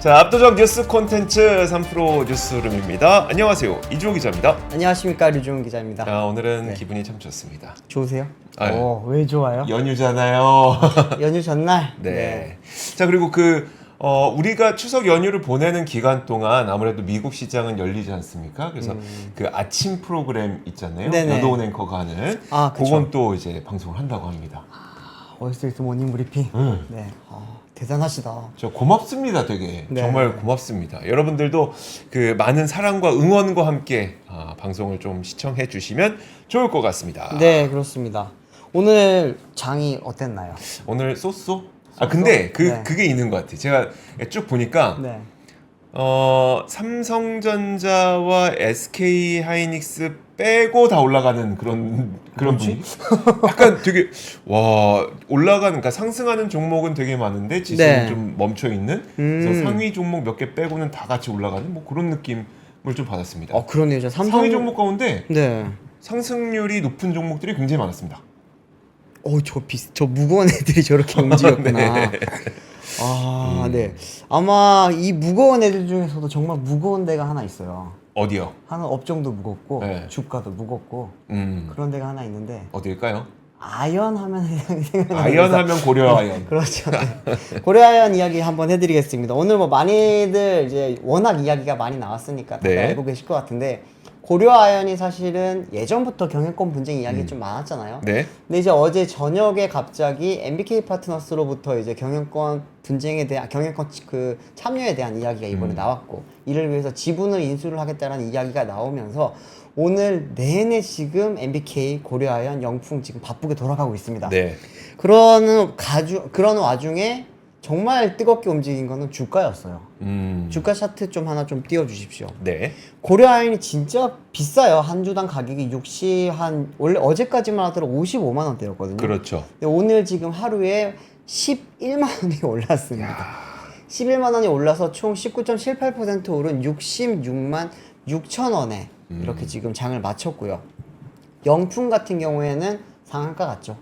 자, 압도적 뉴스 콘텐츠 3프로 뉴스룸입니다. 안녕하세요, 이주호 기자입니다. 안녕하십니까, 류종훈 기자입니다. 자, 오늘은 네. 기분이 참 좋습니다. 좋으세요? 아유. 왜 좋아요? 연휴잖아요. 연휴 전날? 네. 자, 그리고 우리가 추석 연휴를 보내는 기간 동안 아무래도 미국 시장은 열리지 않습니까? 그래서 그 아침 프로그램 있잖아요. 네네. 여도운 앵커가 하는. 아, 그쵸. 그건 또 이제 방송을 한다고 합니다. 월스트리트 모닝 브리핑. 네. 대단하시다. 저 고맙습니다, 되게. 네. 정말 고맙습니다. 여러분들도 그 많은 사랑과 응원과 함께 방송을 좀 시청해 주시면 좋을 것 같습니다. 네, 그렇습니다. 오늘 장이 어땠나요? 오늘 쏘쏘? 근데 네. 그게 있는 것 같아요. 제가 쭉 보니까 네. 삼성전자와 SK 하이닉스 빼고 다 올라가는 그런 분위기. 약간 되게 그러니까 상승하는 종목은 되게 많은데 지수는 네. 좀 멈춰 있는. 그래서 상위 종목 몇 개 빼고는 다 같이 올라가는 뭐 그런 느낌을 좀 받았습니다. 그러네요. 저 상위 종목 가운데 네. 상승률이 높은 종목들이 굉장히 많았습니다. 저 무거운 애들이 저렇게 움직였구나. 네. 아마 이 무거운 애들 중에서도 정말 무거운 데가 하나 있어요. 어디요? 하나 업종도 무겁고 네. 주가도 무겁고 그런 데가 하나 있는데 어딜까요? 아연 하면 생각나는 아연 하면 고려 아연. 그렇죠. 네. 고려아연 이야기 한번 해드리겠습니다. 오늘 뭐 많이들 이제 워낙 이야기가 많이 나왔으니까 다들 네. 알고 계실 것 같은데 고려아연이 사실은 예전부터 경영권 분쟁 이야기 좀 많았잖아요. 네. 근데 이제 어제 저녁에 갑자기 MBK 파트너스로부터 이제 경영권 분쟁에 대한 경영권 그 참여에 대한 이야기가 이번에 나왔고 이를 위해서 지분을 인수를 하겠다는 이야기가 나오면서 오늘 내내 지금 MBK, 고려아연, 영풍 지금 바쁘게 돌아가고 있습니다. 네. 그런 와중에 정말 뜨겁게 움직인 거는 주가였어요. 주가 차트 좀 하나 좀 띄워주십시오. 네. 고려아연이 진짜 비싸요. 한 주당 가격이 원래 어제까지만 하더라도 55만 원대였거든요. 그렇죠. 근데 오늘 지금 하루에 11만 원이 올랐습니다. 11만 원이 올라서 총 19.78% 오른 66만 6천 원에 이렇게 지금 장을 마쳤고요. 영풍 같은 경우에는 상한가 같죠.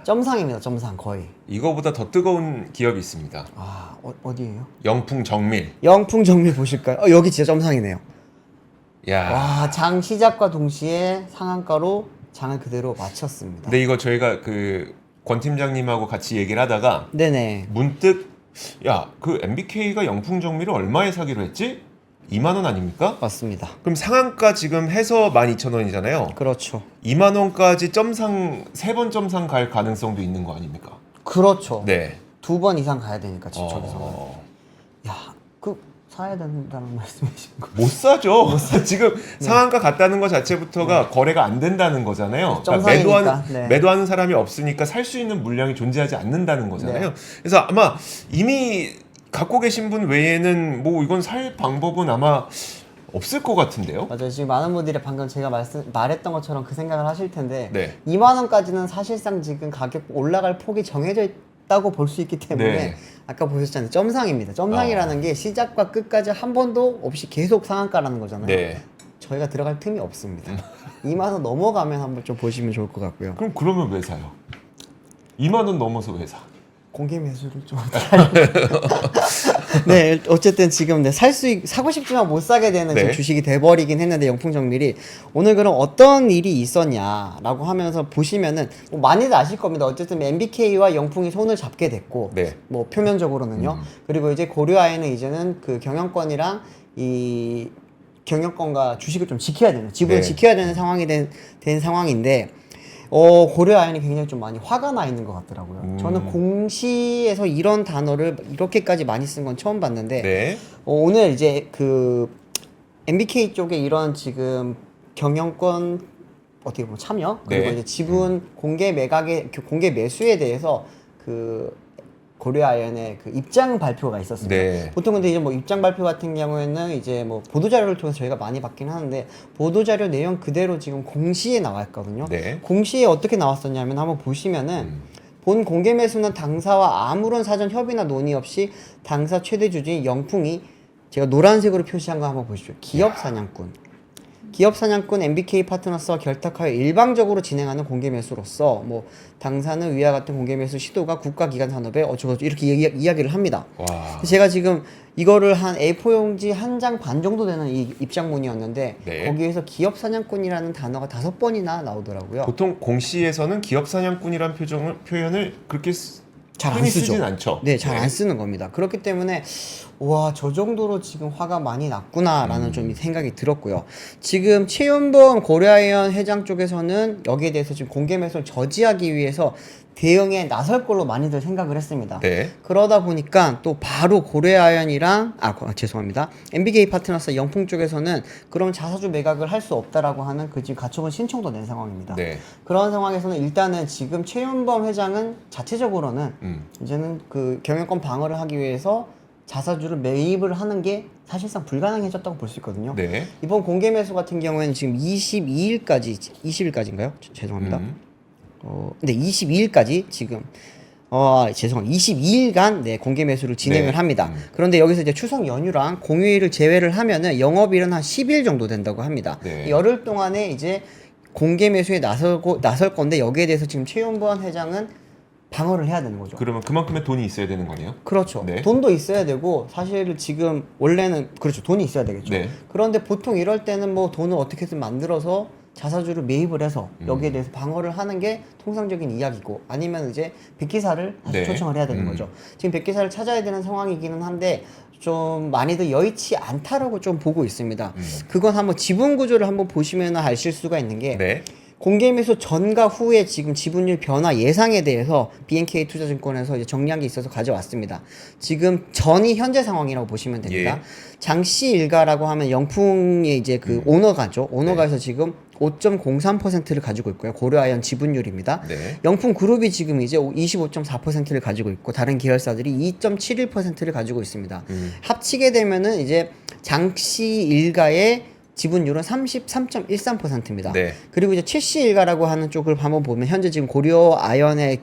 점상입니다. 점상 거의. 이거보다 더 뜨거운 기업이 있습니다. 어디예요? 영풍 정밀. 영풍 정밀 보실까요? 여기 진짜 점상이네요. 야. 장 시작과 동시에 상한가로 장을 그대로 마쳤습니다. 근데 이거 저희가 권 팀장님하고 같이 얘기를 하다가 네네. 문득 그 MBK가 영풍 정밀을 얼마에 사기로 했지? 2만 원 아닙니까? 맞습니다. 그럼 상한가 지금 해서 12,000원이잖아요. 그렇죠. 2만 원까지 세 번 점상 갈 가능성도 있는 거 아닙니까? 그렇죠. 네. 2번 이상 가야 되니까 저기서는. 사야 된다는 말씀이신 거? 못 사죠. 지금 상한가 갔다는 것 자체부터가 거래가 안 된다는 거잖아요. 점상이니까. 매도하는 사람이 없으니까 살 수 있는 물량이 존재하지 않는다는 거잖아요. 네. 그래서 아마 이미 갖고 계신 분 외에는 뭐 이건 살 방법은 아마 없을 것 같은데요. 맞아요. 지금 많은 분들이 방금 제가 말했던 것처럼 그 생각을 하실 텐데 네. 2만 원까지는 사실상 지금 가격 올라갈 폭이 정해져 있다고 볼 수 있기 때문에 네. 아까 보셨잖아요. 점상입니다. 점상이라는 게 시작과 끝까지 한 번도 없이 계속 상한가라는 거잖아요. 네. 저희가 들어갈 틈이 없습니다. 2만 원 넘어가면 한번 좀 보시면 좋을 것 같고요. 그러면 왜 사요? 2만 원 넘어서 왜 사? 공개 매수를 좀 네, 어쨌든 지금 사고 싶지만 못 사게 되는 지금 주식이 돼버리긴 했는데 영풍정밀이 오늘 그럼 어떤 일이 있었냐라고 하면서 보시면은 뭐 많이들 아실 겁니다. 어쨌든 MBK와 영풍이 손을 잡게 됐고 뭐 표면적으로는요. 그리고 이제 고려아연은 이제는 그 경영권이랑 이 경영권과 주식을 좀 지켜야 되는 지분을 지켜야 되는 상황이 된 상황인데 고려아연이 굉장히 좀 많이 화가 나 있는 것 같더라고요. 저는 공시에서 이런 단어를 이렇게까지 많이 쓴 건 처음 봤는데 오늘 이제 그 MBK 쪽에 이런 지금 경영권 어떻게 보면 참여 그리고 이제 지분 공개 매수에 대해서 고려아연의 그 입장 발표가 있었습니다. 보통 근데 이제 뭐 입장 발표 같은 경우에는 이제 뭐 보도자료를 통해서 저희가 많이 받긴 하는데 보도자료 내용 그대로 지금 공시에 나와 있거든요. 공시에 어떻게 나왔었냐면 한번 보시면은 본 공개 매수는 당사와 아무런 사전 협의나 논의 없이 당사 최대 주주인 영풍이 제가 노란색으로 표시한 거 한번 보십시오. 기업 사냥꾼. 기업 사냥꾼 MBK 파트너스와 결탁하여 일방적으로 진행하는 공개 매수로서 뭐 당사는 위와 같은 공개 매수 시도가 국가기관 산업에 어쩌고저쩌고 이렇게 이야기를 합니다. 제가 지금 이거를 한 A4 용지 한 장 반 정도 되는 이 입장문이었는데 네. 거기에서 기업 사냥꾼이라는 단어가 5번이나 나오더라고요. 보통 공시에서는 기업 사냥꾼이란 표현을 그렇게 잘 안 흔히 쓰죠. 쓰진 않죠. 네, 잘 안 쓰는 겁니다. 그렇기 때문에 와, 저 정도로 지금 화가 많이 났구나라는 좀 생각이 들었고요. 지금 최윤범 고려아이언 회장 쪽에서는 여기에 대해서 지금 공개 매수를 저지하기 위해서 대응에 나설 걸로 많이들 생각을 했습니다. 네. 그러다 보니까 또 바로 고려아이언이랑 죄송합니다. MBK 파트너스 영풍 쪽에서는 그럼 자사주 매각을 할 수 없다라고 하는 그 지금 가처분 신청도 낸 상황입니다. 네. 그런 상황에서는 일단은 지금 최윤범 회장은 자체적으로는 이제는 그 경영권 방어를 하기 위해서 자사주를 매입을 하는 게 사실상 불가능해졌다고 볼 수 있거든요. 네. 이번 공개 매수 같은 경우에는 지금 20일까지인가요? 죄송합니다. 근데 22일까지 지금 죄송합니다. 22일간 네, 공개 매수를 진행을 네. 합니다. 그런데 여기서 이제 추석 연휴랑 공휴일을 제외를 하면은 영업일은 한 10일 정도 된다고 합니다. 네. 열흘 동안에 이제 공개 매수에 나설 건데 여기에 대해서 지금 최윤범 회장은 방어를 해야 되는 거죠. 그러면 그만큼의 돈이 있어야 되는 거네요. 그렇죠. 네. 돈도 있어야 되고 사실 지금 원래는 그렇죠. 돈이 있어야 되겠죠. 네. 그런데 보통 이럴 때는 뭐 돈을 어떻게든 만들어서 자사주를 매입을 해서 여기에 대해서 방어를 하는 게 통상적인 이야기고 아니면 이제 백기사를 다시 네. 초청을 해야 되는 거죠. 지금 백기사를 찾아야 되는 상황이기는 한데 좀 많이들 여의치 않다라고 좀 보고 있습니다. 그건 한번 지분 구조를 한번 보시면 아실 수가 있는 게 네. 공개 매수 전과 후에 지금 지분율 변화 예상에 대해서 BNK 투자증권에서 이제 정리한 게 있어서 가져왔습니다. 지금 전이 현재 상황이라고 보시면 됩니다. 예. 장씨 일가라고 하면 영풍의 이제 그 오너가죠. 오너가에서 지금 5.03%를 가지고 있고요. 고려아이언 지분율입니다. 네. 영풍 그룹이 지금 이제 25.4%를 가지고 있고 다른 계열사들이 2.71%를 가지고 있습니다. 합치게 되면은 이제 장씨 일가의 지분율은 33.13%입니다. 네. 그리고 이제 최씨 일가라고 하는 쪽을 한번 보면 현재 지금 고려 아이언의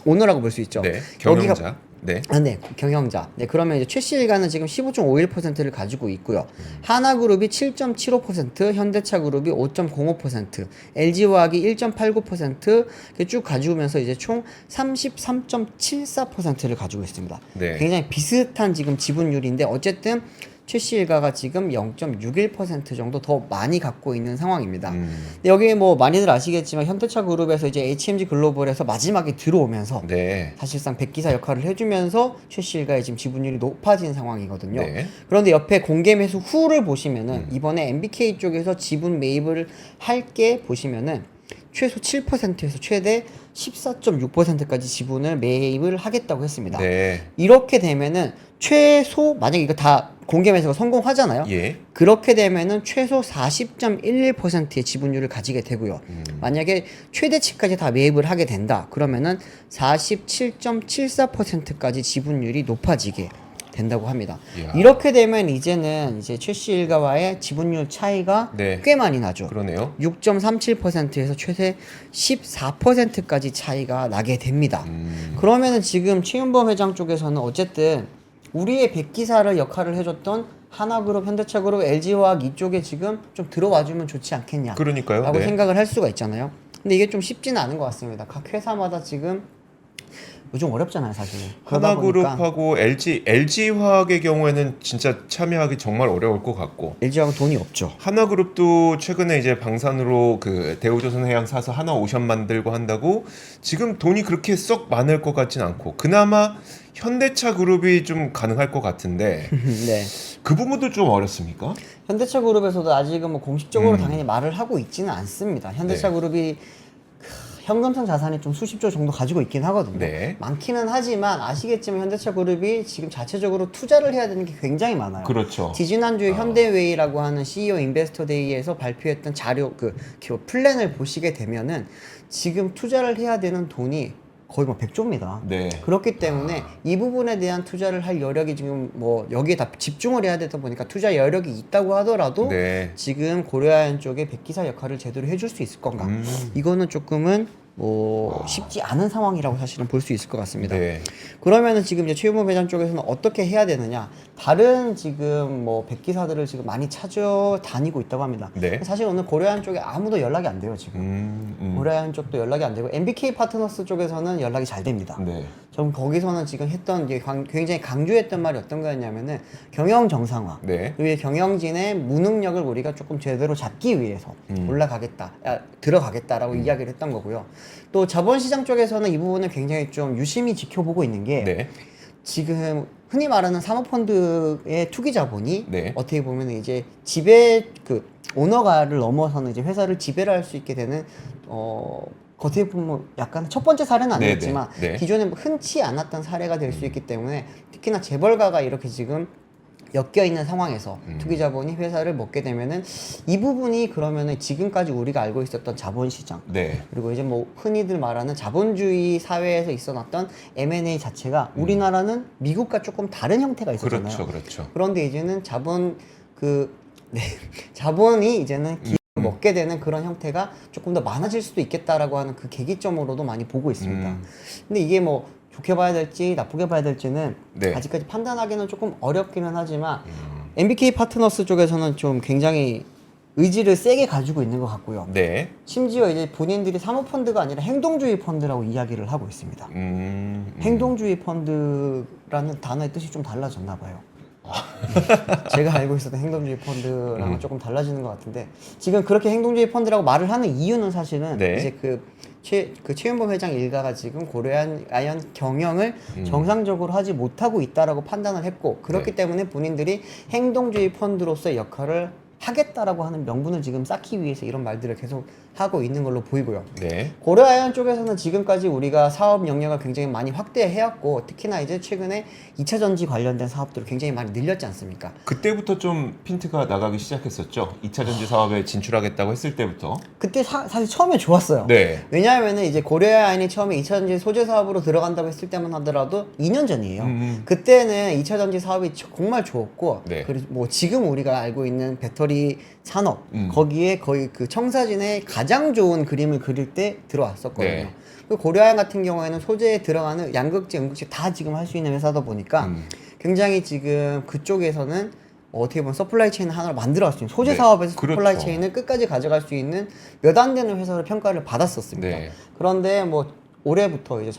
오너라고 볼 수 있죠. 네. 경영자. 네. 네, 경영자. 네, 그러면 이제 최씨 일가는 지금 15.51%를 가지고 있고요. 하나그룹이 7.75%, 현대차그룹이 5.05%, LG화학이 1.89% 이렇게 쭉 가지고면서 이제 총 33.74%를 가지고 있습니다. 네. 굉장히 비슷한 지금 지분율인데 어쨌든 최씨 일가가 지금 0.61% 정도 더 많이 갖고 있는 상황입니다. 근데 여기 뭐 많이들 아시겠지만 현대차 그룹에서 이제 HMG 글로벌에서 마지막에 들어오면서 네. 사실상 백기사 역할을 해주면서 최씨 일가의 지금 지분율이 높아진 상황이거든요. 네. 그런데 옆에 공개 매수 후를 보시면은 이번에 MBK 쪽에서 지분 매입을 할 게 보시면은 최소 7%에서 최대 14.6%까지 지분을 매입을 하겠다고 했습니다. 네. 이렇게 되면은 최소 만약에 이거 다 공개 매수가 성공하잖아요. 예. 그렇게 되면은 최소 40.11%의 지분율을 가지게 되고요. 만약에 최대치까지 다 매입을 하게 된다. 그러면은 47.74%까지 지분율이 높아지게 된다고 합니다. 이야. 이렇게 되면 이제는 이제 최씨 일가와의 지분율 차이가 네. 꽤 많이 나죠. 그러네요. 6.37%에서 최대 14%까지 차이가 나게 됩니다. 그러면은 지금 최윤범 회장 쪽에서는 어쨌든 우리의 백기사를 역할을 해줬던 하나그룹, 현대차그룹, LG화학 이쪽에 지금 좀 들어와주면 좋지 않겠냐 그러니까요. 라고 네. 생각을 할 수가 있잖아요. 근데 이게 좀 쉽지는 않은 것 같습니다. 각 회사마다 지금 요즘 어렵잖아요, 사실은. 그러다 보니까 하나그룹하고 LG화학의 경우에는 진짜 참여하기 정말 어려울 것 같고 LG화학은 돈이 없죠. 하나그룹도 최근에 이제 방산으로 그 대우조선해양 사서 하나오션 만들고 한다고 지금 돈이 그렇게 썩 많을 것 같진 않고 그나마 현대차그룹이 좀 가능할 것 같은데 네. 그 부분도 좀 어렵습니까? 현대차그룹에서도 아직은 뭐 공식적으로 당연히 말을 하고 있지는 않습니다. 현대차그룹이 현금성 자산이 좀 수십조 정도 가지고 있긴 하거든요. 네. 많기는 하지만 아시겠지만 현대차그룹이 지금 자체적으로 투자를 해야 되는 게 굉장히 많아요. 그렇죠. 지지난주에 현대웨이라고 하는 CEO 인베스터데이에서 발표했던 자료 그 플랜을 보시게 되면은 지금 투자를 해야 되는 돈이 거의 뭐 100조입니다. 네. 그렇기 때문에 이 부분에 대한 투자를 할 여력이 지금 뭐 여기에 다 집중을 해야 되다 보니까 투자 여력이 있다고 하더라도 네. 지금 고려아이언 쪽에 백기사 역할을 제대로 해줄 수 있을 건가? 이거는 조금은 뭐 쉽지 않은 상황이라고 사실은 볼 수 있을 것 같습니다. 네. 그러면은 지금 이제 최윤모 회장 쪽에서는 어떻게 해야 되느냐? 다른 지금 뭐 백기사들을 지금 많이 찾아다니고 있다고 합니다. 네. 사실 오늘 고려아연 쪽에 아무도 연락이 안 돼요 지금. 고려아연 쪽도 연락이 안 되고 MBK 파트너스 쪽에서는 연락이 잘 됩니다. 네. 전 거기서는 지금 했던 이제 굉장히 강조했던 말이 어떤 거였냐면은 경영 정상화. 네. 그리고 경영진의 무능력을 우리가 조금 제대로 잡기 위해서 올라가겠다, 들어가겠다라고 이야기를 했던 거고요. 또 자본시장 쪽에서는 이 부분을 굉장히 좀 유심히 지켜보고 있는 게 네. 지금 흔히 말하는 사모펀드의 투기 자본이 네. 어떻게 보면 이제 지배 그 오너가를 넘어서는 이제 회사를 지배를 할 수 있게 되는 어떻게 보면 약간 첫 번째 사례는 아니겠지만 네, 네. 기존에 흔치 않았던 사례가 될 수 있기 때문에 특히나 재벌가가 이렇게 지금 엮여 있는 상황에서 투기 자본이 회사를 먹게 되면은 이 부분이 그러면은 지금까지 우리가 알고 있었던 자본시장 네. 그리고 이제 뭐 흔히들 말하는 자본주의 사회에서 있어났던 M&A 자체가 우리나라는 미국과 조금 다른 형태가 있었잖아요. 그렇죠. 그렇죠. 그런데 이제는 자본이 이제는 먹게 되는 그런 형태가 조금 더 많아질 수도 있겠다라고 하는 그 계기점으로도 많이 보고 있습니다. 근데 이게 뭐 좋게 봐야 될지 나쁘게 봐야 될지는 네. 아직까지 판단하기는 조금 어렵기는 하지만 MBK 파트너스 쪽에서는 좀 굉장히 의지를 세게 가지고 있는 것 같고요. 네. 심지어 이제 본인들이 사모펀드가 아니라 행동주의 펀드라고 이야기를 하고 있습니다. 행동주의 펀드라는 단어의 뜻이 좀 달라졌나 봐요. 제가 알고 있었던 행동주의 펀드랑은 조금 달라지는 것 같은데 지금 그렇게 행동주의 펀드라고 말을 하는 이유는 사실은 네. 이제 최윤범 회장 일가가 지금 고려아연 경영을 정상적으로 하지 못하고 있다라고 판단을 했고 그렇기 네. 때문에 본인들이 행동주의 펀드로서의 역할을 하겠다라고 하는 명분을 지금 쌓기 위해서 이런 말들을 계속 하고 있는 걸로 보이고요. 네. 고려아연 쪽에서는 지금까지 우리가 사업 영역을 굉장히 많이 확대해왔고 특히나 이제 최근에 2차 전지 관련된 사업들을 굉장히 많이 늘렸지 않습니까? 그때부터 좀 핀트가 나가기 시작했었죠. 2차 전지 사업에 진출하겠다고 했을 때부터. 그때 사실 처음에 좋았어요. 네. 왜냐하면은 이제 고려아연이 처음에 2차 전지 소재 사업으로 들어간다고 했을 때만 하더라도 2년 전이에요. 그때는 2차 전지 사업이 정말 좋았고 네. 그리고 뭐 지금 우리가 알고 있는 배터리 산업 거기에 거의 그 청사진의 가장 좋은 그림을 그릴 때 들어왔었거든요. 네. 그리고 고려아연 같은 경우에는 소재에 들어가는 양극재, 음극재 다 지금 할 수 있는 회사다 보니까 굉장히 지금 그쪽에서는 어떻게 보면 서플라이 체인 하나를 만들어 갈 수 있는 소재 네, 사업에서 그렇죠. 서플라이 체인을 끝까지 가져갈 수 있는 몇 안 되는 회사로 평가를 받았었습니다. 네. 그런데 뭐 올해부터 이제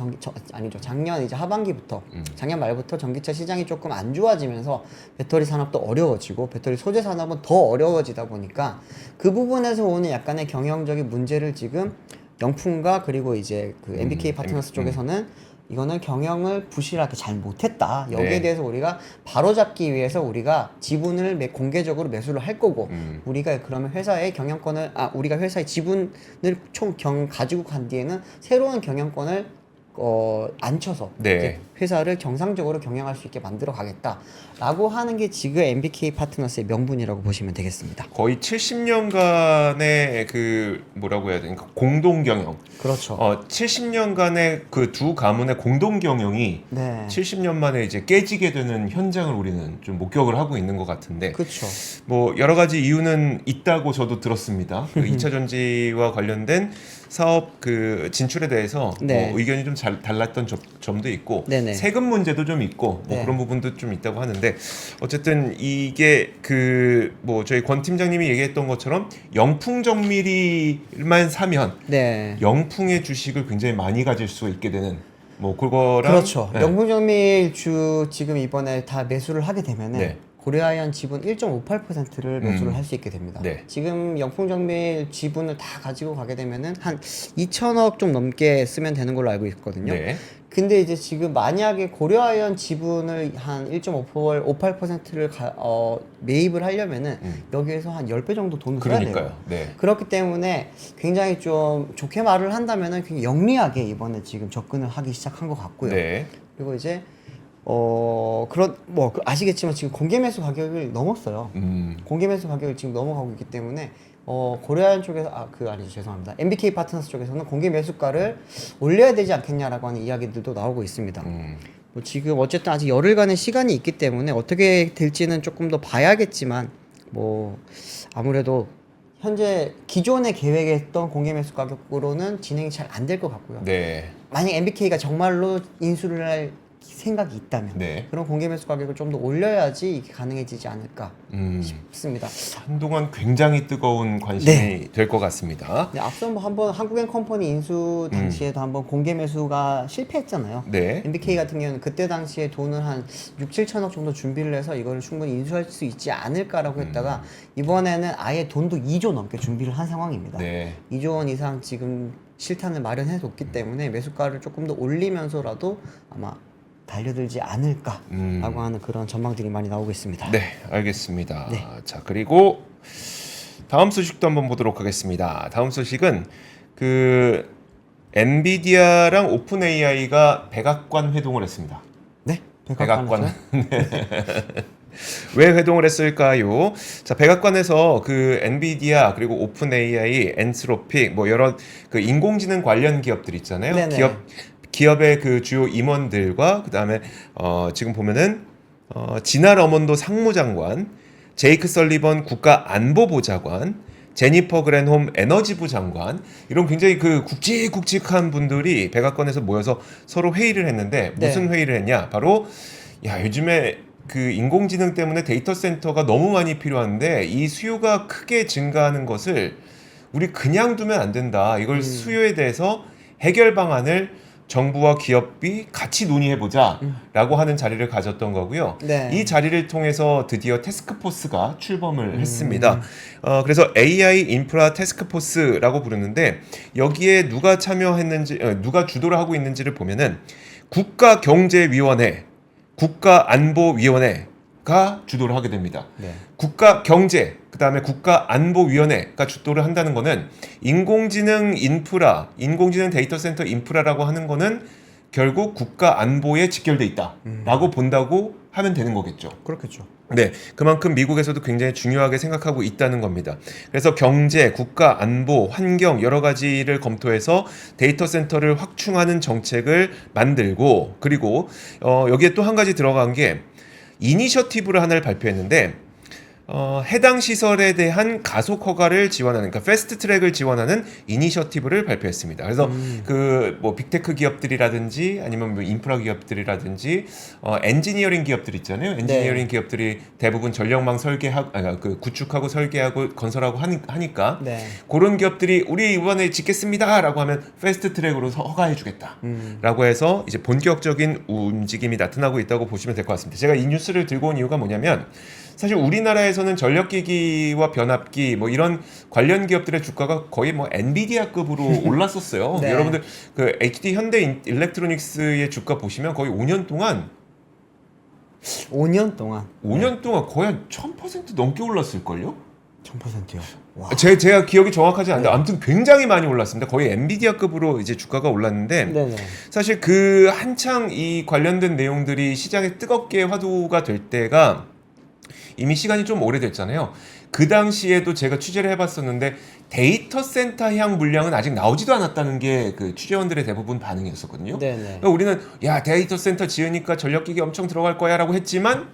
아니죠 작년 이제 하반기부터 작년 말부터 전기차 시장이 조금 안 좋아지면서 배터리 산업도 어려워지고 배터리 소재 산업은 더 어려워지다 보니까 그 부분에서 오는 약간의 경영적인 문제를 지금 영풍과 그리고 이제 그 MBK 파트너스 쪽에서는 이거는 경영을 부실하게 잘 못했다. 여기에 네. 대해서 우리가 바로잡기 위해서 우리가 지분을 공개적으로 매수를 할 거고 우리가 그러면 회사의 경영권을 우리가 회사의 지분을 가지고 간 뒤에는 새로운 경영권을 앉혀서 네. 이제 회사를 정상적으로 경영할 수 있게 만들어 가겠다라고 하는 게 지금 MBK 파트너스의 명분이라고 보시면 되겠습니다. 거의 70년간의 그 뭐라고 해야 되나 공동 경영. 그렇죠. 70년간의 그 두 가문의 공동 경영이 네. 70년 만에 이제 깨지게 되는 현장을 우리는 좀 목격을 하고 있는 것 같은데 그렇죠. 뭐 여러 가지 이유는 있다고 저도 들었습니다. 그 2차 전지와 관련된 사업 그 진출에 대해서 네. 뭐 의견이 좀 달랐던 점도 있고 네네. 세금 문제도 좀 있고 뭐 네. 그런 부분도 좀 있다고 하는데 어쨌든 이게 그 뭐 저희 권 팀장님이 얘기했던 것처럼 영풍 정밀이만 사면 네. 영풍의 주식을 굉장히 많이 가질 수 있게 되는 뭐 그거랑 그렇죠. 네. 영풍정밀주 지금 이번에 다 매수를 하게 되면은 네. 고려아연 지분 1.58%를 매수를 할 수 있게 됩니다. 네. 지금 영풍정밀 지분을 다 가지고 가게 되면은 한 2천억 좀 넘게 쓰면 되는 걸로 알고 있거든요. 네. 근데 이제 지금 만약에 고려아연 지분을 한 1.58%를 매입을 하려면은 여기에서 한 10배 정도 돈을 써야 돼요. 그러니까요. 네. 그렇기 때문에 굉장히 좀 좋게 말을 한다면은 굉장히 영리하게 이번에 지금 접근을 하기 시작한 것 같고요. 네. 그리고 이제 아시겠지만 지금 공개 매수 가격을 넘었어요. 공개 매수 가격을 지금 넘어가고 있기 때문에 고려아연 쪽에서 죄송합니다. MBK 파트너스 쪽에서는 공개 매수가를 올려야 되지 않겠냐라고 하는 이야기들도 나오고 있습니다. 뭐 지금 어쨌든 아직 열흘간의 시간이 있기 때문에 어떻게 될지는 조금 더 봐야겠지만 뭐 아무래도 현재 기존에 계획했던 공개 매수 가격으로는 진행이 잘 안 될 것 같고요. 네. 만약 MBK가 정말로 인수를 할 생각이 있다면 네. 그런 공개 매수 가격을 좀 더 올려야지 이게 가능해지지 않을까 싶습니다. 한동안 굉장히 뜨거운 관심이 될 것 같습니다. 네, 앞서 한번 한국엔컴퍼니 인수 당시에도 한번 공개 매수가 실패했잖아요. 네. MBK 같은 경우는 그때 당시에 돈을 한 6, 7천억 정도 준비를 해서 이거를 충분히 인수할 수 있지 않을까라고 했다가 이번에는 아예 돈도 2조 넘게 준비를 한 상황입니다. 네. 2조 원 이상 지금 실탄을 마련해 뒀기 때문에 매수가를 조금 더 올리면서라도 아마 달려들지 않을까라고 하는 그런 전망들이 많이 나오고 있습니다. 네, 알겠습니다. 네. 자, 그리고 다음 소식도 한번 보도록 하겠습니다. 다음 소식은 그 엔비디아랑 오픈 AI가 백악관 회동을 했습니다. 네, 백악관. 왜 회동을 했을까요? 자, 백악관에서 그 엔비디아 그리고 오픈 AI, 엔스로픽 뭐 여러 그 인공지능 관련 기업들 있잖아요. 네네. 기업의 그 주요 임원들과 그다음에 지금 보면은 지나 러먼도 상무장관, 제이크 설리번 국가안보보좌관, 제니퍼 그랜홈 에너지부 장관 이런 굉장히 그 굵직굵직한 분들이 백악관에서 모여서 서로 회의를 했는데 무슨 회의를 했냐? 바로 야, 요즘에 그 인공지능 때문에 데이터 센터가 너무 많이 필요한데 이 수요가 크게 증가하는 것을 우리 그냥 두면 안 된다. 이걸 수요에 대해서 해결 방안을 정부와 기업이 같이 논의해보자 라고 하는 자리를 가졌던 거고요. 네. 이 자리를 통해서 드디어 태스크포스가 출범을 했습니다. 그래서 AI 인프라 태스크포스라고 부르는데 여기에 누가 참여했는지, 누가 주도를 하고 있는지를 보면은 국가경제위원회, 국가안보위원회가 주도를 하게 됩니다. 네. 국가경제, 그 다음에 국가안보위원회가 주도를 한다는 거는 인공지능 인프라, 인공지능 데이터 센터 인프라라고 하는 거는 결국 국가안보에 직결돼 있다라고 본다고 하면 되는 거겠죠. 그렇겠죠. 네, 그만큼 미국에서도 굉장히 중요하게 생각하고 있다는 겁니다. 그래서 경제, 국가, 안보, 환경 여러 가지를 검토해서 데이터 센터를 확충하는 정책을 만들고 그리고 여기에 또 한 가지 들어간 게 이니셔티브를 하나를 발표했는데 해당 시설에 대한 가속 허가를 지원하는, 그러니까 패스트 트랙을 지원하는 이니셔티브를 발표했습니다. 그래서 그 뭐 빅테크 기업들이라든지 아니면 뭐 인프라 기업들이라든지 엔지니어링 기업들 있잖아요. 엔지니어링 기업들이 대부분 전력망 설계하고 그 구축하고 설계하고 건설하고 하니까 네. 그런 기업들이 우리 이번에 짓겠습니다라고 하면 패스트 트랙으로 허가해주겠다라고 해서 이제 본격적인 움직임이 나타나고 있다고 보시면 될 것 같습니다. 제가 이 뉴스를 들고 온 이유가 뭐냐면 사실 우리나라에서는 전력기기와 변압기 뭐 이런 관련 기업들의 주가가 거의 뭐 엔비디아급으로 올랐었어요. 네. 여러분들 그 HD 현대 일렉트로닉스의 주가 보시면 거의 5년 동안 5년 동안 5년 동안 거의 한 1000% 넘게 올랐을걸요? 1000%요. 와. 제가 기억이 정확하지 않는데 아무튼 굉장히 많이 올랐습니다. 거의 엔비디아급으로 이제 주가가 올랐는데 네네. 사실 그 한창 이 관련된 내용들이 시장에 뜨겁게 화두가 될 때가 이미 시간이 좀 오래됐잖아요. 그 당시에도 제가 취재를 해봤었는데 데이터 센터 향 물량은 아직 나오지도 않았다는 게 그 취재원들의 대부분 반응이었었거든요. 네네. 그러니까 우리는 야 데이터 센터 지으니까 전력기기 엄청 들어갈 거야라고 했지만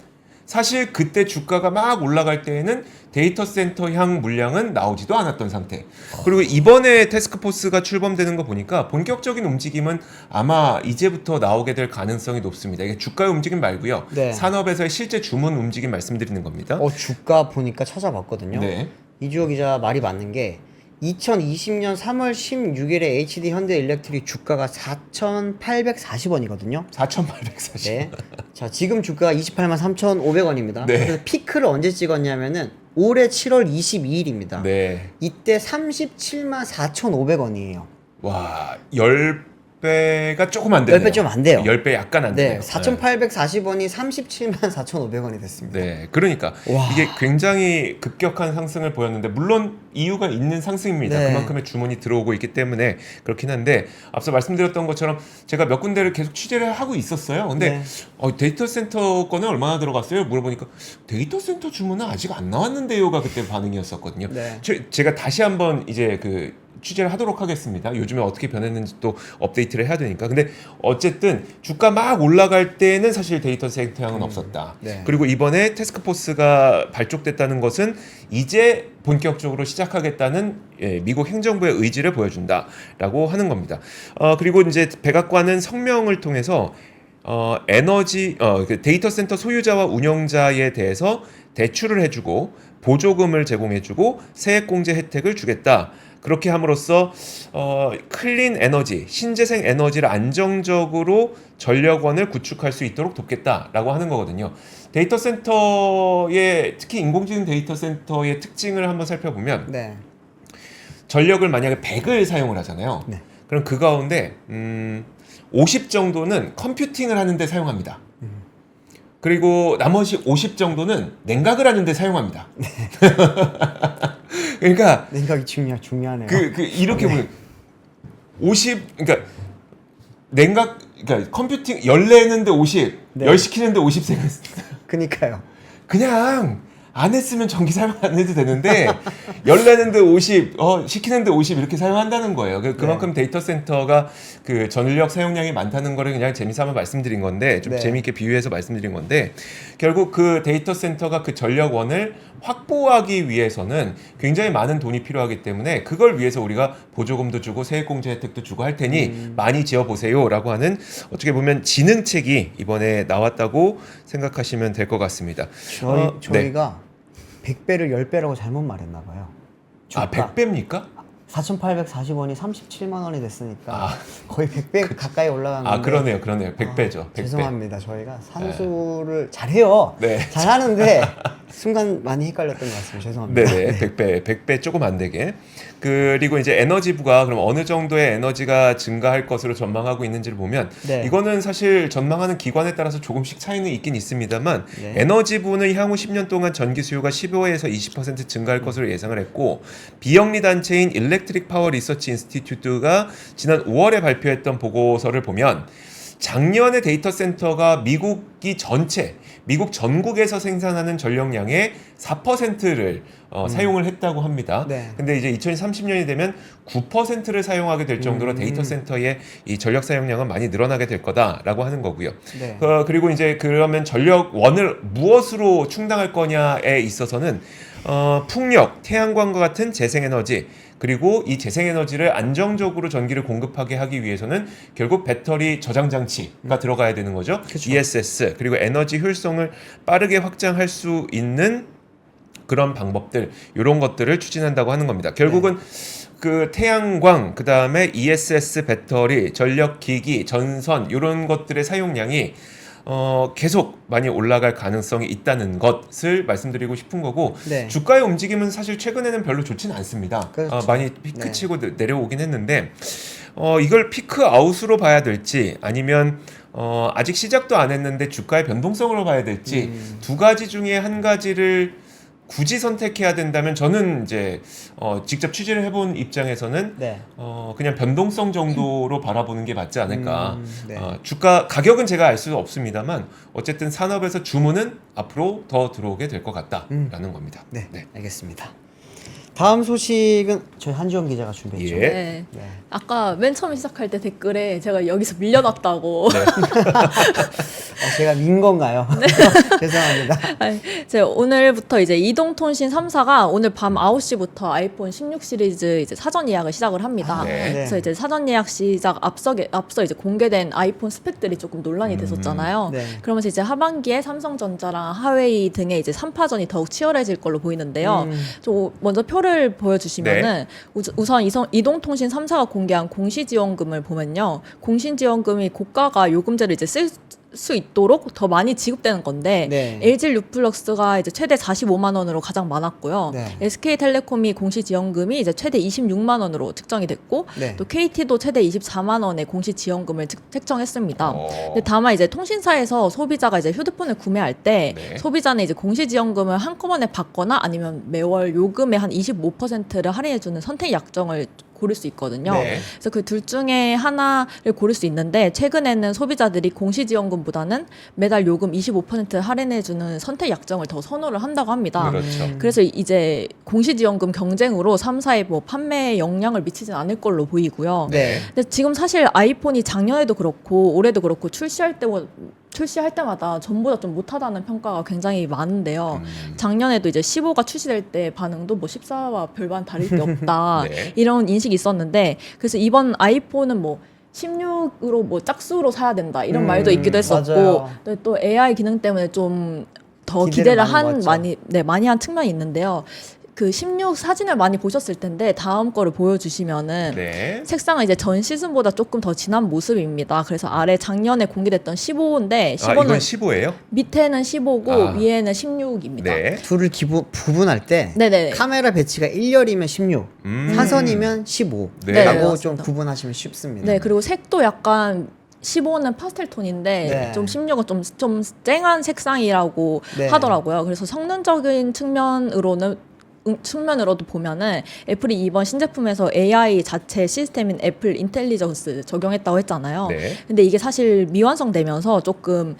사실 그때 주가가 막 올라갈 때에는 데이터 센터 향 물량은 나오지도 않았던 상태. 그리고 이번에 태스크포스가 출범되는 거 보니까 본격적인 움직임은 아마 이제부터 나오게 될 가능성이 높습니다. 이게 주가의 움직임 말고요. 네. 산업에서의 실제 주문 움직임 말씀드리는 겁니다. 주가 보니까 찾아봤거든요. 네. 이주호 기자 말이 맞는 게 2020년 3월 16일에 HD 현대 일렉트릭 주가가 4,840원이거든요. 4,840. 네. 자, 지금 주가가 28만 3,500원입니다. 네. 그래서 피크를 언제 찍었냐면은 올해 7월 22일입니다. 네. 이때 37만 4,500원이에요. 와, 10배가 조금 안 되네요. 10배 좀 안 돼요. 10배 약간 안 되네요. 네. 4,840원이 37만 4,500원이 됐습니다. 네, 그러니까 와. 이게 굉장히 급격한 상승을 보였는데 물론 이유가 있는 상승입니다. 네. 그만큼의 주문이 들어오고 있기 때문에 그렇긴 한데 앞서 말씀드렸던 것처럼 제가 몇 군데를 계속 취재를 하고 있었어요. 근데 네. 데이터 센터 거는 얼마나 들어갔어요? 물어보니까 데이터 센터 주문은 아직 안 나왔는데요가 그때 반응이었었거든요. 네. 제가 다시 한번 이제 그 취재를 하도록 하겠습니다. 요즘에 어떻게 변했는지 또 업데이트를 해야 되니까. 근데 어쨌든 주가 막 올라갈 때는 사실 데이터 센터향은 없었다. 네. 그리고 이번에 태스크포스가 발족됐다는 것은 이제 본격적으로 시작하겠다는 미국 행정부의 의지를 보여준다라고 하는 겁니다. 그리고 이제 백악관은 성명을 통해서 그 데이터 센터 소유자와 운영자에 대해서 대출을 해주고 보조금을 제공해주고 세액공제 혜택을 주겠다. 그렇게 함으로써 클린 에너지, 신재생 에너지를 안정적으로 전력원을 구축할 수 있도록 돕겠다라고 하는 거거든요. 데이터 센터의 특히 인공지능 데이터 센터의 특징을 한번 살펴보면 네. 전력을 만약에 100을 사용을 하잖아요. 네. 그럼 그 가운데 50 정도는 컴퓨팅을 하는데 사용합니다. 그리고 나머지 50 정도는 냉각을 하는데 사용합니다. 그러니까 생각이 중요하네요. 이렇게 보면 50 그러니까 그러니까 컴퓨팅 열 내는데 50, 네. 열 식히는데 50 그니까요. 그냥 안 했으면 전기 사용 안 해도 되는데 열 내는데 50, 식히는데 50 이렇게 사용한다는 거예요. 그만큼 데이터 센터가 그 전력 사용량이 많다는 거를 그냥 재미삼아 말씀드린 건데 좀 네. 재미있게 비유해서 말씀드린 건데 결국 그 데이터 센터가 그 전력원을 확보하기 위해서는 굉장히 많은 돈이 필요하기 때문에 그걸 위해서 우리가 보조금도 주고 세액공제 혜택도 주고 할 테니 많이 지어보세요라고 하는 어떻게 보면 진흥책이 이번에 나왔다고 생각하시면 될 것 같습니다. 저희가 100배를 10배라고 잘못 말했나 봐요. 아, 100배입니까? 4,840원이 37만 원이 됐으니까 거의 100배 가까이 올라간 건데. 아, 그러네요. 100배죠. 100배. 죄송합니다. 저희가 산수를 잘해요. 네. 잘하는데 순간 많이 헷갈렸던 것 같습니다. 죄송합니다. 네네, 100배 조금 안 되게. 그리고 이제 에너지부가 그럼 어느 정도의 에너지가 증가할 것으로 전망하고 있는지를 보면 네. 이거는 사실 전망하는 기관에 따라서 조금씩 차이는 있긴 있습니다만 네. 에너지부는 향후 10년 동안 전기 수요가 15에서 20% 증가할 것으로 예상을 했고 비영리 단체인 일렉트릭 파워 리서치 인스티튜트가 지난 5월에 발표했던 보고서를 보면 작년에 데이터 센터가 미국 전국에서 생산하는 전력량의 4%를 사용을 했다고 합니다. 네. 근데 이제 2030년이 되면 9%를 사용하게 될 정도로 데이터 센터의 이 전력 사용량은 많이 늘어나게 될 거다라고 하는 거고요. 네. 그리고 이제 그러면 전력원을 무엇으로 충당할 거냐에 있어서는 풍력, 태양광과 같은 재생에너지 그리고 이 재생에너지를 안정적으로 전기를 공급하게 하기 위해서는 결국 배터리 저장 장치가 들어가야 되는 거죠. 그쵸. ESS 그리고 에너지 효율성을 빠르게 확장할 수 있는 그런 방법들 이런 것들을 추진한다고 하는 겁니다. 결국은 그 태양광 그다음에 ESS 배터리, 전력기기, 전선 이런 것들의 사용량이 계속 많이 올라갈 가능성이 있다는 것을 말씀드리고 싶은 거고 네. 주가의 움직임은 사실 최근에는 별로 좋지는 않습니다. 그렇죠. 많이 피크치고 내려오긴 했는데 이걸 피크 아웃으로 봐야 될지 아니면 아직 시작도 안 했는데 주가의 변동성으로 봐야 될지 두 가지 중에 한 가지를 굳이 선택해야 된다면 저는 이제 직접 취재를 해본 입장에서는 네. 그냥 변동성 정도로 바라보는 게 맞지 않을까. 네. 주가 가격은 제가 알 수 없습니다만 어쨌든 산업에서 주문은 앞으로 더 들어오게 될 것 같다라는 겁니다. 네. 알겠습니다. 다음 소식은 저희 한지원 기자가 준비했죠. 예. 네. 네. 아까 맨 처음에 시작할 때 댓글에 제가 여기서 밀려났다고. 제가 민 건가요? 죄송합니다. 아니, 제가 오늘부터 이제 이동통신 3사가 오늘 밤 9시부터 아이폰 16 시리즈 이제 사전 예약을 시작을 합니다. 네. 그래서 이제 사전 예약 시작 앞서 이제 공개된 아이폰 스펙들이 조금 논란이 됐었잖아요. 네. 그러면서 이제 하반기에 삼성전자랑 하웨이 등의 이제 3파전이 더욱 치열해질 걸로 보이는데요. 좀 먼저 표를 보여주시면은 우선 이동통신 3사가 공개한 공시지원금을 보면요. 공시지원금이 고가가 요금제를 이제 쓸 수 있도록 더 많이 지급되는 건데 네. LG 뉴플럭스가 이제 최대 45만 원으로 가장 많았고요. 네. SK텔레콤이 공시지원금이 이제 최대 26만 원으로 측정이 됐고 네. 또 KT도 최대 24만 원의 공시지원금을 책정했습니다. 어. 근데 다만 이제 통신사에서 소비자가 이제 휴대폰을 구매할 때 네. 소비자는 이제 공시지원금을 한꺼번에 받거나 아니면 매월 요금의 한 25%를 할인해주는 선택 약정을 고를 수 있거든요. 네. 그래서 그 둘 중에 하나를 고를 수 있는데 최근에는 소비자들이 공시지원금보다는 매달 요금 25% 할인해주는 선택 약정을 더 선호를 한다고 합니다. 그렇죠. 그래서 이제 공시지원금 경쟁으로 3사의 뭐 판매에 영향을 미치진 않을 걸로 보이고요. 네. 근데 지금 사실 아이폰이 작년에도 그렇고 올해도 그렇고 출시할 때마다 전보다 좀 못하다는 평가가 굉장히 많은데요. 작년에도 이제 15가 출시될 때 반응도 뭐 14와 별반 다를 게 없다 네. 이런 인식이 있었는데 그래서 이번 아이폰은 뭐 16으로 뭐 짝수로 사야 된다 이런 말도 있기도 했었고 맞아요. 근데 또 AI 기능 때문에 좀 더 기대를 기대를 많이 모았죠. 많이 한 측면이 있는데요. 그 16 사진을 많이 보셨을 텐데 다음 거를 보여주시면은 네. 색상은 이제 전 시즌보다 조금 더 진한 모습입니다. 그래서 아래 작년에 공개됐던 15인데 15는 이건 15예요? 밑에는 15고 아. 위에는 16입니다. 네. 둘을 부분할 때 네네. 카메라 배치가 1열이면 16, 사선이면 15라고 네, 좀 맞습니다. 구분하시면 쉽습니다. 네, 그리고 색도 약간 15는 파스텔 톤인데 네. 좀 16은 좀 쨍한 색상이라고 네. 하더라고요. 그래서 성능적인 측면으로도 보면은 애플이 이번 신제품에서 AI 자체 시스템인 애플 인텔리전스 적용했다고 했잖아요. 네. 근데 이게 사실 미완성되면서 조금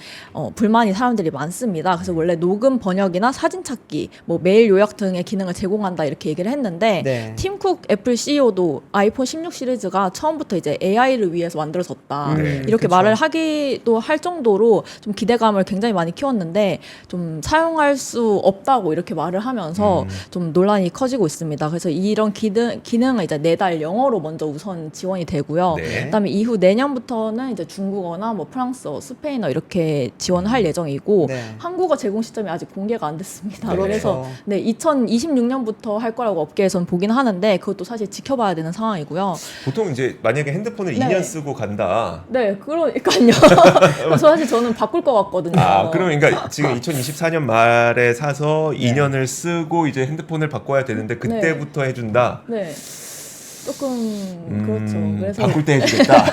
불만이 사람들이 많습니다. 그래서 원래 녹음 번역이나 사진 찾기, 뭐 메일 요약 등의 기능을 제공한다 이렇게 얘기를 했는데 네. 팀 쿡 애플 CEO도 아이폰 16 시리즈가 처음부터 이제 AI를 위해서 만들어졌다 네. 이렇게 그쵸. 말을 하기도 할 정도로 좀 기대감을 굉장히 많이 키웠는데 좀 사용할 수 없다고 이렇게 말을 하면서 좀 논란이 커지고 있습니다. 그래서 이런 기능은 이제 내달 영어로 먼저 우선 지원이 되고요. 네. 그다음에 이후 내년부터는 이제 중국어나 뭐 프랑스어, 스페인어 이렇게 지원할 예정이고 네. 한국어 제공 시점이 아직 공개가 안 됐습니다. 그렇죠. 그래서 네, 2026년부터 할 거라고 업계에선 보긴 하는데 그것도 사실 지켜봐야 되는 상황이고요. 보통 이제 만약에 핸드폰을 네. 2년 쓰고 간다. 네, 그러니까요. 그래서 사실 저는 바꿀 것 같거든요. 아, 그러니까 지금 2024년 말에 사서 2년을 쓰고 이제 핸드폰을 바꿔야 되는데 그때부터 해준다. 네. 조금 그렇죠. 그래서 바꿀 때 해주겠다.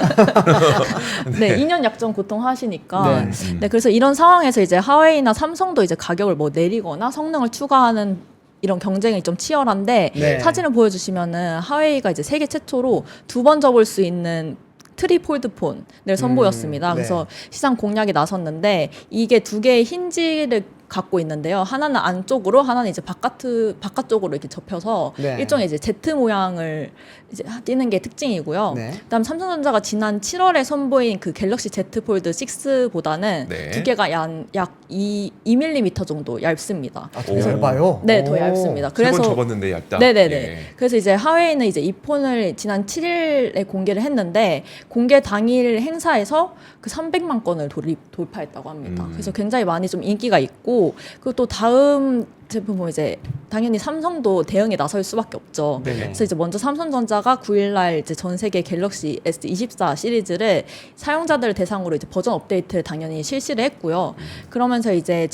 네, 2년 약정 고통 하시니까. 네. 네, 그래서 이런 상황에서 이제 하웨이나 삼성도 이제 가격을 뭐 내리거나 성능을 추가하는 이런 경쟁이 좀 치열한데 네. 사진을 보여주시면은 하웨이가 이제 세계 최초로 2번 접을 수 있는 트리 폴드 폰을 선보였습니다. 네. 그래서 시장 공략에 나섰는데 이게 두 개의 힌지를 갖고 있는데요. 하나는 안쪽으로, 하나는 이제 바깥쪽으로 이렇게 접혀서 네. 일종의 이제 Z 모양을 이제 띄는 게 특징이고요. 네. 그다음 삼성전자가 지난 7월에 선보인 그 갤럭시 Z 폴드 6보다는 네. 두께가 약 2mm 정도 얇습니다. 아, 되게 얇아요. 네, 더 오. 얇습니다. 세번 그래서 접었는데 얇다. 네네네. 예. 그래서 이제 하웨이는 이제 이 폰을 지난 7일에 공개를 했는데 공개 당일 행사에서 그 300만 건을 돌파했다고 합니다. 그래서 굉장히 많이 좀 인기가 있고 그리고 또 다음 제품 보면 이제 당연히 삼성도 대응에 나설 수밖에 없죠. 네. 그래서 이제 먼저 삼성전자가 9일날 이제 전 세계 갤럭시 S24 시리즈를 사용자들을 대상으로 이제 버전 업데이트를 당연히 실시를 했고요. 그러면서 이제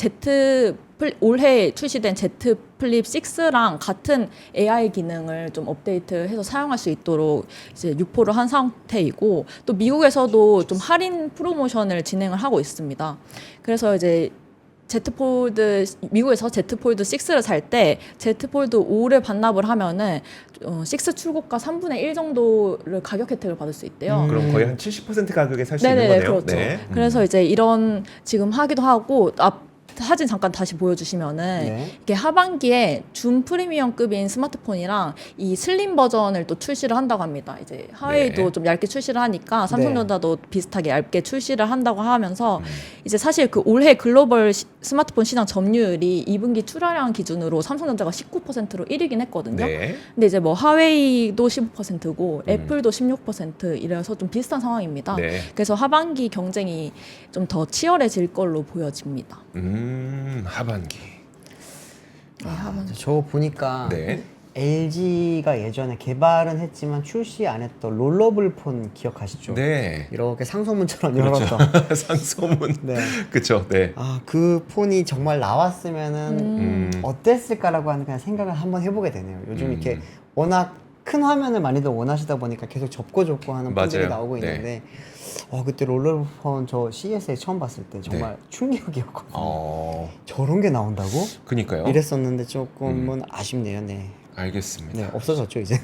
올해 출시된 Z 플립 6랑 같은 AI 기능을 좀 업데이트해서 사용할 수 있도록 이제 유포를 한 상태이고 또 미국에서도 좀 할인 프로모션을 진행을 하고 있습니다. 그래서 이제 미국에서 Z 폴드 6를 살 때 Z 폴드 5를 반납을 하면은 6 출고가 3분의 1 정도를 가격 혜택을 받을 수 있대요. 그럼 거의 한 70% 가격에 살 수 있는 네네네, 거네요. 그렇죠. 네. 그래서 이제 이런 지금 하기도 하고 사진 잠깐 다시 보여주시면은 네. 이게 하반기에 준 프리미엄급인 스마트폰이랑 이 슬림 버전을 또 출시를 한다고 합니다. 이제 하웨이도 네. 좀 얇게 출시를 하니까 삼성전자도 비슷하게 얇게 출시를 한다고 하면서 이제 사실 그 올해 글로벌 스마트폰 시장 점유율이 2분기 출하량 기준으로 삼성전자가 19%로 1위긴 했거든요. 네. 근데 이제 뭐 하웨이도 15%고 애플도 16% 이래서 좀 비슷한 상황입니다. 네. 그래서 하반기 경쟁이 좀 더 치열해질 걸로 보여집니다. 하반기. 저거 보니까 네. LG가 예전에 개발은 했지만 출시 안 했던 롤러블 폰 기억하시죠? 네. 이렇게 상소문처럼 그렇죠. 열었던. 상소문. 네. 그렇죠. 네. 아, 그 폰이 정말 나왔으면은 어땠을까라고 하는 그냥 생각을 한번 해보게 되네요. 요즘 이렇게 워낙 큰 화면을 많이들 원하시다 보니까 계속 접고 하는 폰들이 맞아요. 나오고 네. 있는데 그때 롤러폰 저 CES에 처음 봤을 때 정말 충격이었거든요. 저런 게 나온다고? 그니까요. 이랬었는데 조금은 아쉽네요. 네. 알겠습니다. 네, 없어졌죠 이제.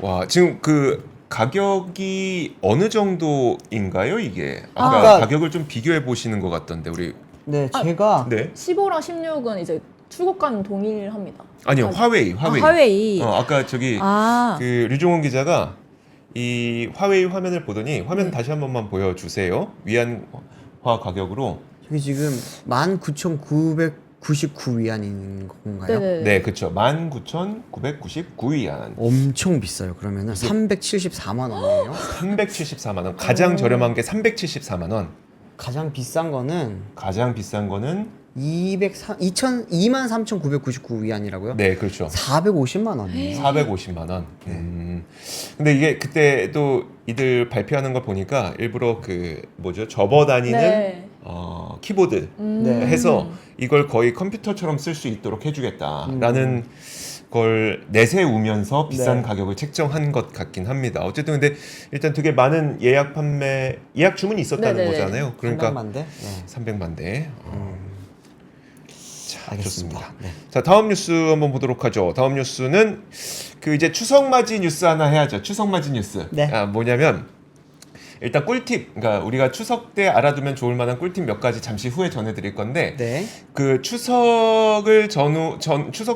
와, 지금 그 가격이 어느 정도인가요, 이게? 아까 아까- 가격을 좀 비교해 보시는 것 같던데 우리. 네, 아, 제가 네. 15랑 16은 이제 출고가는 동일합니다. 아니요, 아, 화웨이. 화웨이. 아까 저기 아, 그 류종원 기자가 이 화웨이 화면을 보더니 화면 네. 다시 한 번만 보여주세요. 위안화 가격으로. 저기 지금 19,999위안인 건가요? 네네. 네, 그렇죠. 19,999위안. 엄청 비싸요. 그러면은 374만 원이에요. 374만 원. 가장 저렴한 게 374만 원. 가장 비싼 거는 가장 비싼 거는 23,999위안이라고요? 네, 그렇죠. 450만 원이에요. 450만 원. 근데 이게 그때도 이들 발표하는 걸 보니까 일부러 그 뭐죠? 접어 다니는 네. 키보드 네. 해서 이걸 거의 컴퓨터처럼 쓸 수 있도록 해주겠다라는 걸 내세우면서 비싼 네. 가격을 책정한 것 같긴 합니다. 어쨌든 근데 일단 되게 많은 예약 주문이 있었다는 네네네. 거잖아요. 그러니까 300만 대? 네. 300만 대. 자, 알겠습니다. 좋습니다. 네. 자, 다음 뉴스 한번 보도록 하죠. 다음 뉴스는 그 이제 추석 맞이 뉴스 하나 해야죠. 추석 맞이 뉴스. 네. 뭐냐면 일단 꿀팁. 그러니까 우리가 추석 때 알아두면 좋을 만한 꿀팁 몇 가지 잠시 후에 전해드릴 건데 네. 그 추석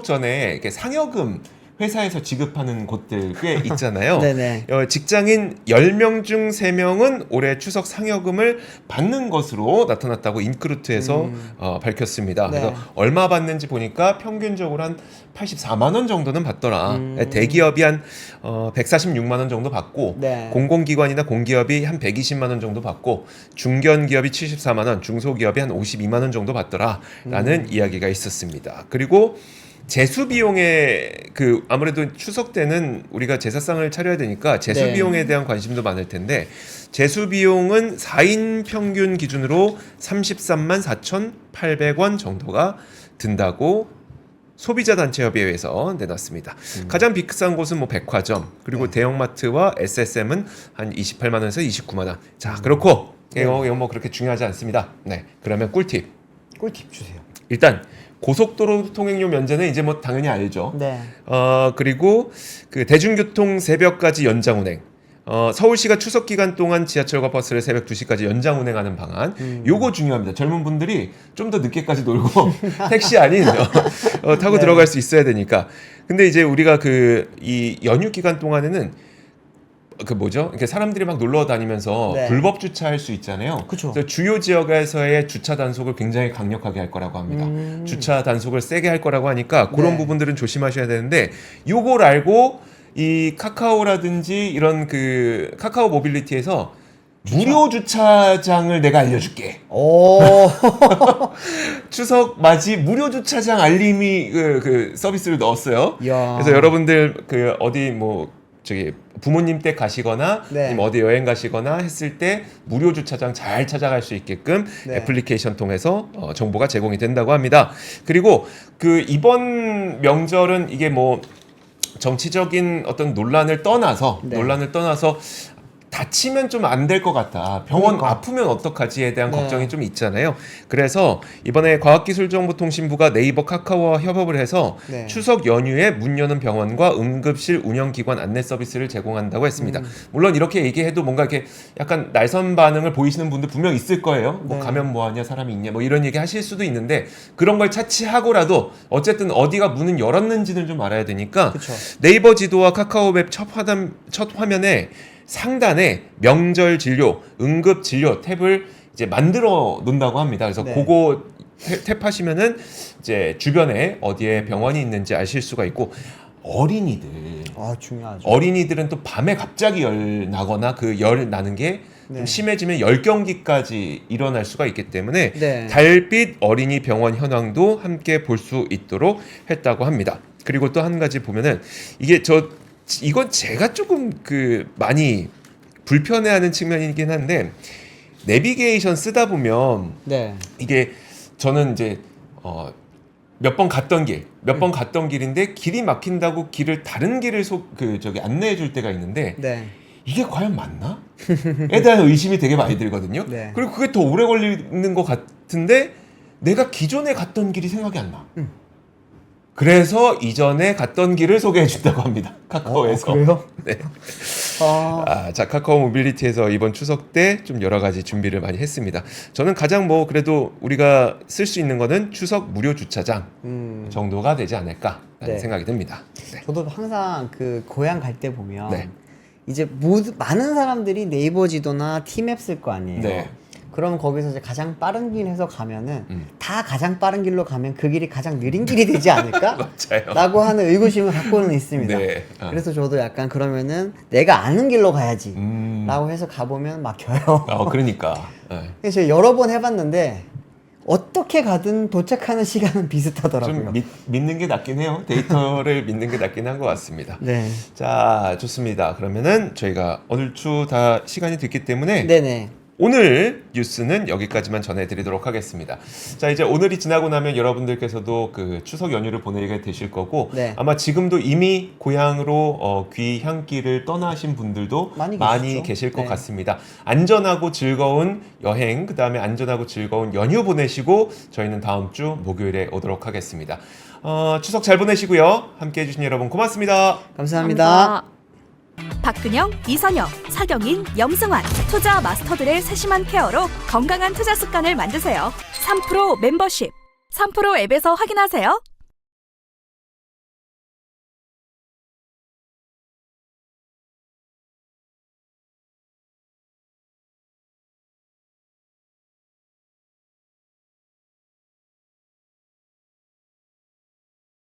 전에 이렇게 상여금 회사에서 지급하는 곳들 꽤 있잖아요. 네네. 직장인 10명 중 3명은 올해 추석 상여금을 받는 것으로 나타났다고 인크루트에서 밝혔습니다. 네. 그래서 얼마 받는지 보니까 평균적으로 한 84만 원 정도는 받더라. 대기업이 한 146만 원 정도 받고 네. 공공기관이나 공기업이 한 120만 원 정도 받고 중견기업이 74만 원, 중소기업이 한 52만 원 정도 받더라라는 이야기가 있었습니다. 그리고 제수 비용에 그 아무래도 추석 때는 우리가 제사상을 차려야 되니까 제수 네. 비용에 대한 관심도 많을 텐데 제수 비용은 4인 평균 기준으로 33만 4,800원 정도가 든다고 소비자단체협의회에서 내놨습니다. 가장 비싼 곳은 뭐 백화점 그리고 대형마트와 SSM은 한 28만 원에서 29만 원. 자, 그렇고 이거 뭐 그렇게 중요하지 않습니다. 네, 그러면 꿀팁. 꿀팁 주세요. 일단 고속도로 통행료 면제는 이제 뭐 당연히 알죠. 네. 그리고 그 대중교통 새벽까지 연장 운행. 서울시가 추석 기간 동안 지하철과 버스를 새벽 2시까지 연장 운행하는 방안. 요거 중요합니다. 젊은 분들이 좀 더 늦게까지 놀고 택시 아닌 타고 네. 들어갈 수 있어야 되니까. 근데 이제 우리가 그 이 연휴 기간 동안에는 그 뭐죠? 이렇게 사람들이 막 놀러 다니면서 네. 불법 주차할 수 있잖아요. 그쵸. 그래서 주요 지역에서의 주차 단속을 굉장히 강력하게 할 거라고 합니다. 주차 단속을 세게 할 거라고 하니까 그런 네. 부분들은 조심하셔야 되는데 요걸 알고 이 카카오라든지 이런 그 카카오 모빌리티에서 무료 주차장을 내가 알려줄게. 오. 추석 맞이 무료 주차장 알림이 그 서비스를 넣었어요. 이야. 그래서 여러분들 그 어디 뭐 저기 부모님 댁 가시거나 네. 아니면 어디 여행 가시거나 했을 때 무료 주차장 잘 찾아갈 수 있게끔 네. 애플리케이션 통해서 정보가 제공이 된다고 합니다. 그리고 그 이번 명절은 이게 뭐 정치적인 어떤 논란을 떠나서 네. 다치면 좀 안 될 것 같다. 병원 그러니까. 아프면 어떡하지에 대한 네. 걱정이 좀 있잖아요. 그래서 이번에 과학기술정보통신부가 네이버 카카오와 협업을 해서 네. 추석 연휴에 문 여는 병원과 응급실 운영기관 안내 서비스를 제공한다고 했습니다. 물론 이렇게 얘기해도 뭔가 이렇게 약간 날선 반응을 보이시는 분들 분명 있을 거예요. 뭐 네. 가면 뭐하냐 사람이 있냐 뭐 이런 얘기 하실 수도 있는데 그런 걸 차치하고라도 어쨌든 어디가 문은 열었는지는 좀 알아야 되니까 그쵸. 네이버 지도와 카카오맵 첫 화면에 상단에 명절 진료, 응급 진료 탭을 이제 만들어 놓는다고 합니다. 그래서 네. 그거 탭하시면은 이제 주변에 어디에 병원이 있는지 아실 수가 있고 어린이들 아, 중요하죠. 어린이들은 또 밤에 갑자기 열 나거나 그 열 나는 게 좀 네. 심해지면 열경기까지 일어날 수가 있기 때문에 네. 달빛 어린이 병원 현황도 함께 볼 수 있도록 했다고 합니다. 그리고 또 한 가지 보면은 이건 제가 조금 그 많이 불편해하는 측면이긴 한데 내비게이션 쓰다 보면 네. 이게 저는 이제 몇 번 갔던 길인데 길이 막힌다고 다른 길을 안내해 줄 때가 있는데 네. 이게 과연 맞나? 에 대한 의심이 되게 많이 들거든요. 네. 그리고 그게 더 오래 걸리는 것 같은데 내가 기존에 갔던 길이 생각이 안 나. 그래서 이전에 갔던 길을 소개해 준다고 합니다. 카카오에서. 그래요? 네. 아, 자, 카카오 모빌리티에서 이번 추석 때 좀 여러 가지 준비를 많이 했습니다. 저는 가장 뭐 그래도 우리가 쓸 수 있는 거는 추석 무료 주차장 정도가 되지 않을까라는 네. 생각이 듭니다. 네. 저도 항상 그 고향 갈 때 보면 네. 이제 많은 사람들이 네이버 지도나 티맵 쓸 거 아니에요. 네. 그러면 거기서 이제 가장 빠른 길 해서 가면은 다 가장 빠른 길로 가면 그 길이 가장 느린 길이 되지 않을까? 맞아요. 라고 하는 의구심을 갖고는 있습니다. 네. 그래서 저도 약간 그러면은 내가 아는 길로 가야지 라고 해서 가보면 막혀요. 그러니까. 네. 그래서 제가 여러 번 해봤는데 어떻게 가든 도착하는 시간은 비슷하더라고요. 좀 믿는 게 낫긴 해요. 데이터를 믿는 게 낫긴 한 것 같습니다. 네. 자, 좋습니다. 그러면은 저희가 얼추 다 시간이 됐기 때문에 네네. 오늘 뉴스는 여기까지만 전해드리도록 하겠습니다. 자, 이제 오늘이 지나고 나면 여러분들께서도 그 추석 연휴를 보내게 되실 거고 네. 아마 지금도 이미 고향으로 귀향길을 떠나신 분들도 많이 많이 계시죠? 계실 것 네. 같습니다. 안전하고 즐거운 여행, 그 다음에 안전하고 즐거운 연휴 보내시고 저희는 다음 주 목요일에 오도록 하겠습니다. 추석 잘 보내시고요. 함께 해주신 여러분 고맙습니다. 감사합니다. 감사합니다. 박근영, 이선영, 사경인, 염승환 투자 마스터들의 세심한 케어로 건강한 투자 습관을 만드세요. 3프로 멤버십 3프로 앱에서 확인하세요.